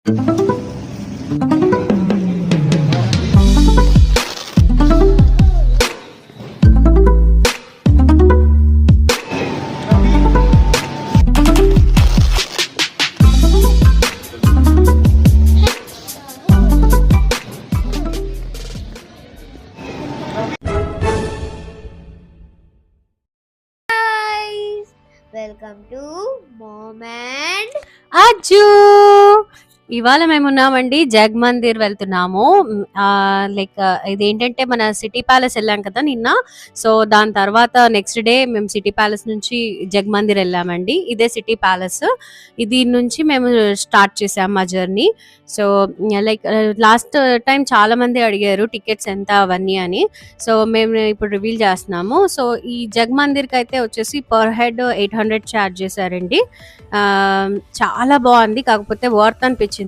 Welcome to mom and Ajju. ఇవాళ మేమున్నామండి jug Mandir వెళ్తున్నాము. Like ఇదేంటంటే మన సిటీ ప్యాలెస్ వెళ్ళాం కదా నిన్న. సో దాని తర్వాత నెక్స్ట్ డే మేము సిటీ ప్యాలెస్ నుంచి జగ్ మందిర్ వెళ్ళామండి. ఇదే సిటీ ప్యాలెస్. ఇది నుంచి మేము స్టార్ట్ చేసాం మా journey. So like last time చాలా మంది అడిగారు టికెట్స్ ఎంత అవన్నీ అని. సో మేము ఇప్పుడు రివీల్ చేస్తున్నాము. సో ఈ జగ్ మందిర్కి అయితే వచ్చేసి పర్ హెడ్ 800 ఛార్జ్ చేశారండి. చాలా బాగుంది, కాకపోతే వర్త్ అనిపించింది.